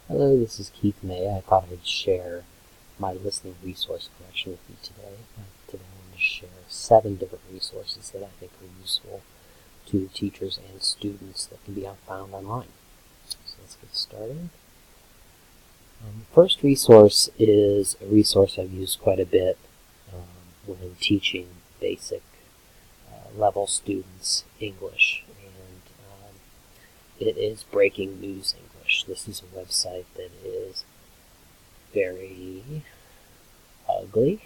Hello, this is Keith May. I thought I'd share my listening resource collection with you today. Today I'm going to share 7 different resources that I think are useful to teachers and students that can be found online. So let's get started. The first resource is a resource I've used quite a bit when teaching basic level students English, and it is Breaking News English. This is a website that is very ugly,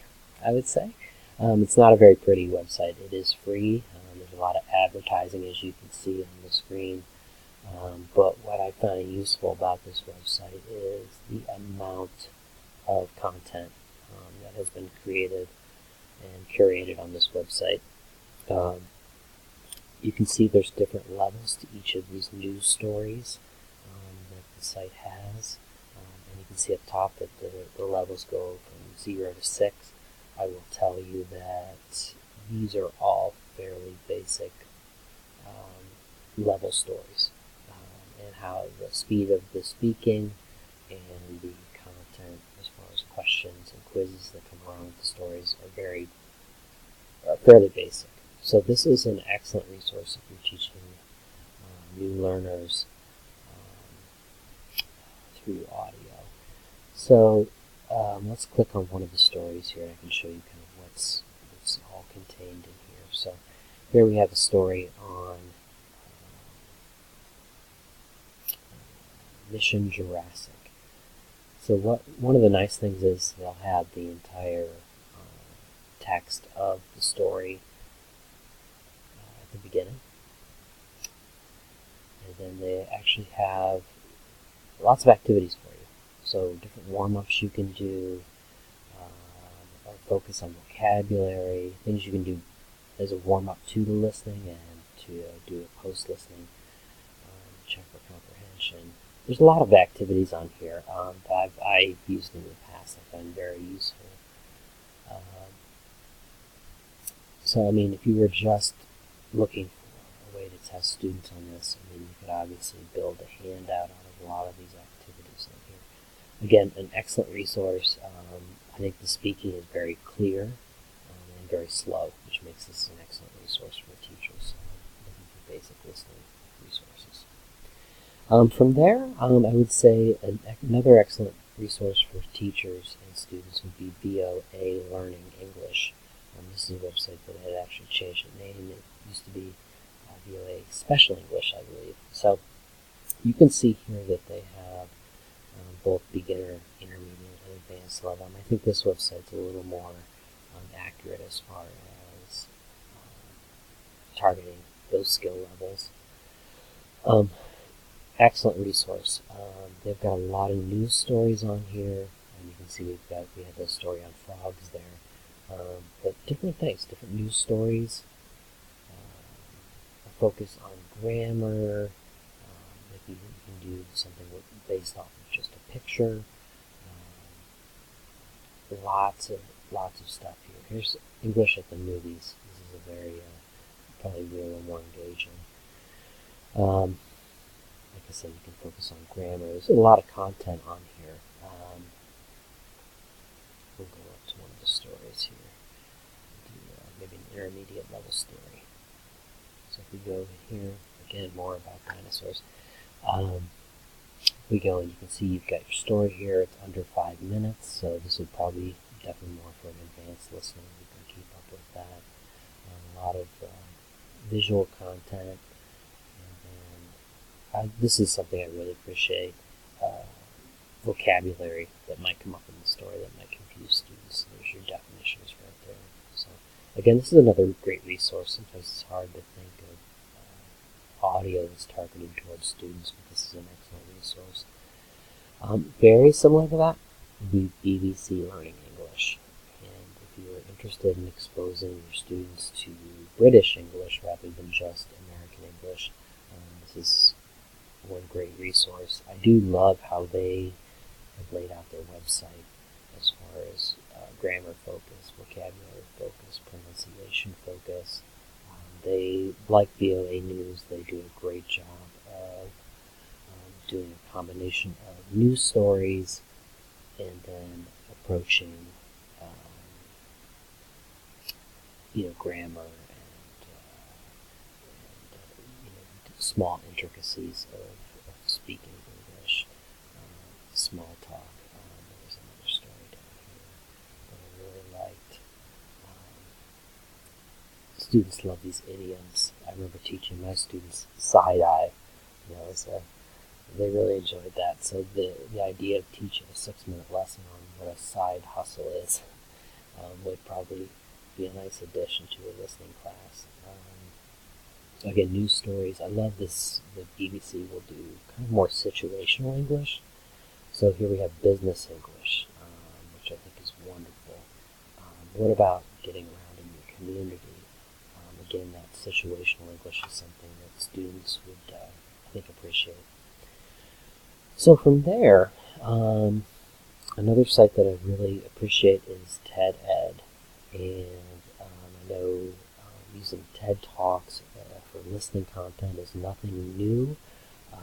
I would say. It's not a very pretty website. It is free. There's a lot of advertising, as you can see on the screen. But what I find useful about this website is the amount of content that has been created and curated on this website. You can see there's different levels to each of these news stories that the site has. And you can see up top that the levels go from 0 to 6. I will tell you that these are all fairly basic level stories, and how the speed of the speaking and the content as far as questions and quizzes that come around with the stories are fairly basic. So this is an excellent resource if you're teaching new learners through audio. So let's click on one of the stories here, and I can show you kind of what's all contained in here. So here we have a story on Mission Jurassic. So one of the nice things is they'll have the entire text of the story at the beginning, and then they actually have lots of activities for you. So different warm-ups you can do, or focus on vocabulary, things you can do as a warm-up to the listening and to do a post-listening check for comprehension. There's a lot of activities on here that I've used in the past. I find very useful. So, I mean, if you were just looking for a way to test students on this, I mean, you could obviously build a handout out of a lot of these activities in here. Again, an excellent resource. I think the speaking is very clear and very slow, which makes this an excellent resource for teachers looking for basic listening resources. From there, I would say another excellent resource for teachers and students would be VOA Learning English. This is a website that had actually changed its name. It used to be VOA Special English, I believe. So you can see here that they have both beginner, intermediate, and advanced level. And I think this website's a little more accurate as far as targeting those skill levels. Excellent resource. They've got a lot of news stories on here, and you can see we had the story on frogs there. But different things, different news stories, a focus on grammar. Maybe you can do something based off of just a picture. Lots of stuff here. Here's English at the movies. This is a very probably a little more engaging. Like I said, you can focus on grammar. There's a lot of content on here. We'll go up to one of the stories here. Maybe an intermediate level story. So if we go here, again, more about dinosaurs. We go and you can see you've got your story here. It's under 5 minutes, so this would probably definitely more for an advanced listener. You can keep up with that. A lot of visual content. And this is something I really appreciate. Vocabulary that might come up in the story that might confuse students. There's your definitions right there. So again, this is another great resource. Sometimes it's hard to think of audio that's targeted towards students, but this is an excellent resource. Very similar to that would be BBC Learning English. And if you're interested in exposing your students to British English rather than just American English, this is one great resource. I do love how they have laid out their website as far as grammar focus, vocabulary focus, pronunciation focus. They, like VOA News, they do a great job of doing a combination of news stories and then approaching grammar and small intricacies of speaking English, small talk. There's another story down here that I really liked. Students love these idioms. I remember teaching my students side-eye. So they really enjoyed that. So the idea of teaching a 6-minute lesson on what a side hustle is would probably be a nice addition to a listening class. Again, news stories. I love this. The BBC will do kind of more situational English. So here we have business English, which I think is wonderful. What about getting around in your community? Again, that situational English is something that students would, I think, appreciate. So from there, another site that I really appreciate is TED-Ed. And I know using TED Talks for listening content is nothing new. I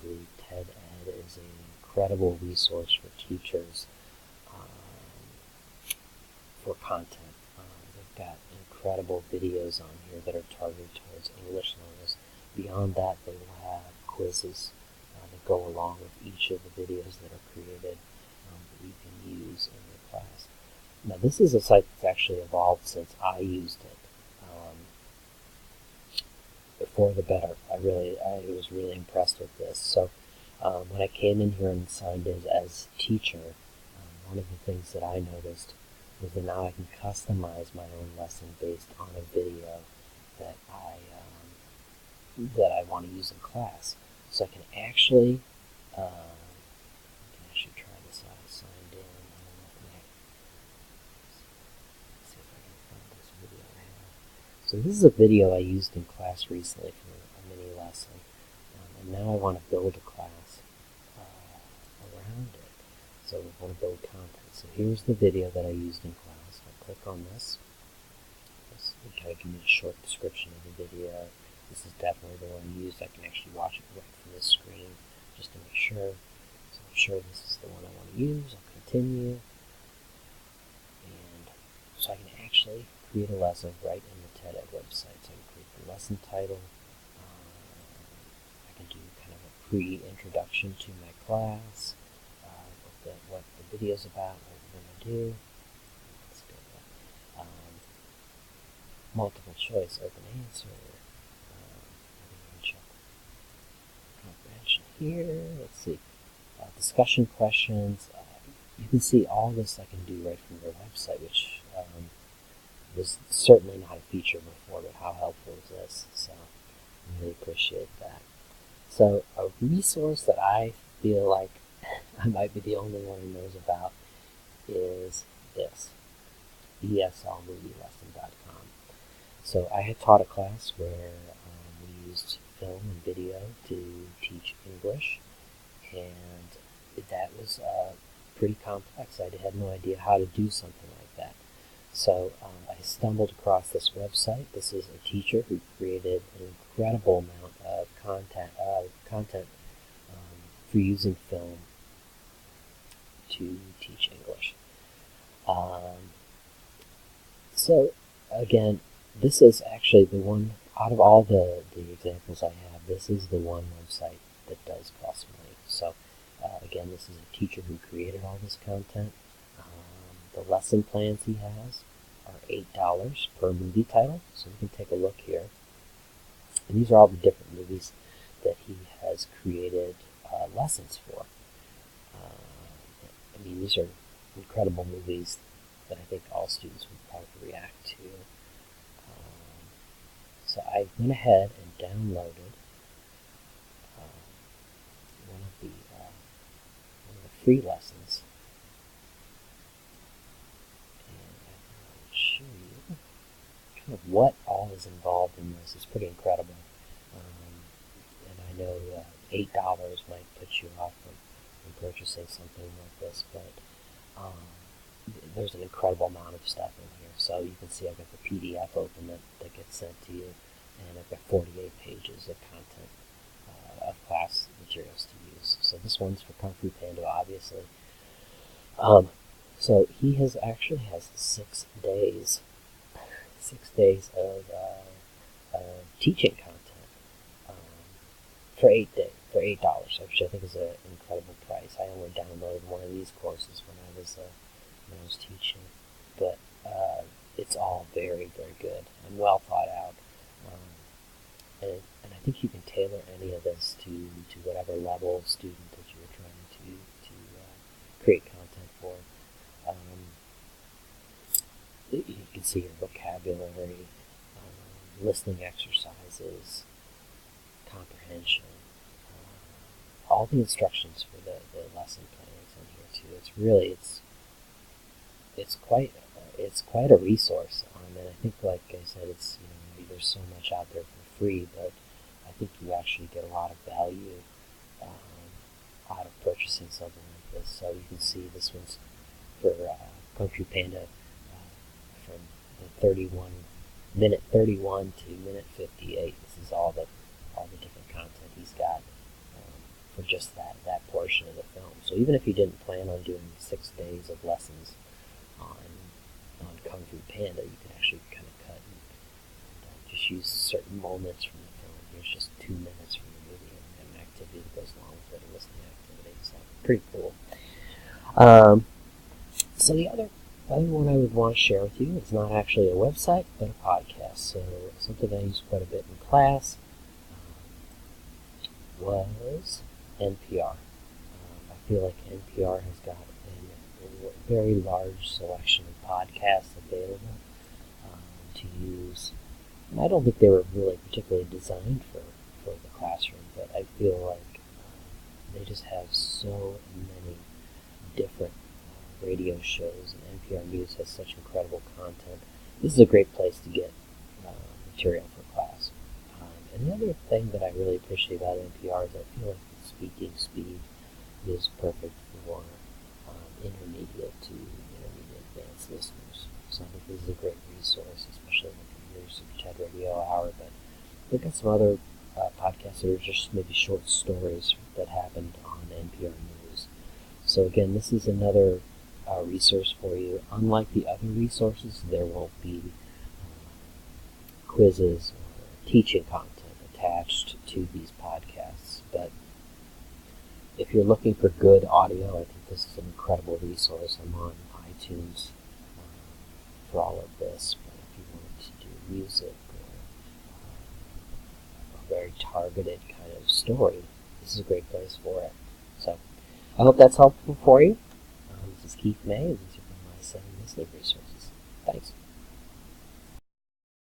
believe TED-Ed is an incredible resource for teachers for content. They've got incredible videos on here that are targeted towards English learners. Beyond that, they will have quizzes that go along with each of the videos that are created that you can use in your class. Now, this is a site that's actually evolved since I used it. For the better. I was really impressed with this. So when I came in here and signed in as teacher, one of the things that I noticed was that now I can customize my own lesson based on a video that I want to use in class. So I can actually try this out. I signed in. I don't know if let's see if I can find this video here. So this is a video I used in class recently for a mini lesson, and now I want to build a class around it. So we want to build content. So here's the video that I used in class. I'll click on this. This will kind of give me a short description of the video. This is definitely the one I used. I can actually watch it right from this screen just to make sure. So I'm sure this is the one I want to use. I'll continue. And so I can actually create a lesson right in the TED-Ed website. So I can create the lesson title. I can do kind of a pre-introduction to my class, what the video's about, what we're going to do. Let's go to multiple choice, open answer. Check comprehension here. Let's see. Discussion questions. You can see all this I can do right from their website, which was certainly not a feature before, but how helpful is this? So I really appreciate that. So a resource that I feel like I might be the only one who knows about is this, eslmovielesson.com. So I had taught a class where we used film and video to teach English, and that was pretty complex. I had no idea how to do something like that. So I stumbled across this website. This is a teacher who created an incredible amount of content for using film to teach English. So again, this is actually the one, out of all the examples I have, this is the one website that does cost money. So again, this is a teacher who created all this content. The lesson plans he has are $8 per movie title, so we can take a look here. And these are all the different movies that he has created lessons for. I mean, these are incredible movies that I think all students would probably react to. So I went ahead and downloaded one of the free lessons, and I will show you kind of what all is involved in this. It's pretty incredible, and I know $8 might put you off from purchasing something like this, but there's an incredible amount of stuff in here. So you can see I've got the PDF open that gets sent to you, and I've got 48 pages of content of class materials to use. So this one's for Kung Fu Panda, obviously. So he has 6 days, 6 days of teaching content for $8, which I think is an incredible price. I only downloaded one of these courses when I was teaching, but it's all very, very good and well thought out. And I think you can tailor any of this to whatever level of student that you're trying to create content for. You can see your vocabulary, listening exercises, comprehension, all the instructions for the lesson plans in here too. It's quite a resource. And I think, like I said, there's so much out there for free, but I think you actually get a lot of value out of purchasing something like this. So you can see this one's for Kung Fu Panda from minute 31 to minute 58. This is all the different content he's got for just that portion of the film. So even if you didn't plan on doing 6 days of lessons on Kung Fu Panda, you can actually kind of cut and just use certain moments from the film. Here's just 2 minutes from the movie and an activity that goes along with it, a listening activity. So pretty cool. So the other one I would want to share with you is not actually a website, but a podcast. So something I use quite a bit in class was NPR. I feel like NPR has got a very large selection of podcasts available to use. And I don't think they were really particularly designed for the classroom, but I feel like they just have so many different radio shows, and NPR News has such incredible content. This is a great place to get material for class. And the other thing that I really appreciate about NPR is I feel like the speaking speed is perfect for intermediate to intermediate advanced listeners. So I think this is a great resource, especially in your Super TED Radio Hour. But they've got some other podcasts that are just maybe short stories that happened on NPR News. So again, this is another resource for you. Unlike the other resources, there won't be quizzes or teaching content attached to these podcasts. But if you're looking for good audio, I think this is an incredible resource. I'm on iTunes for all of this. But if you wanted to do music or a very targeted kind of story, this is a great place for it. So I hope that's helpful for you. This is Keith May, and these are my 7 listening resources.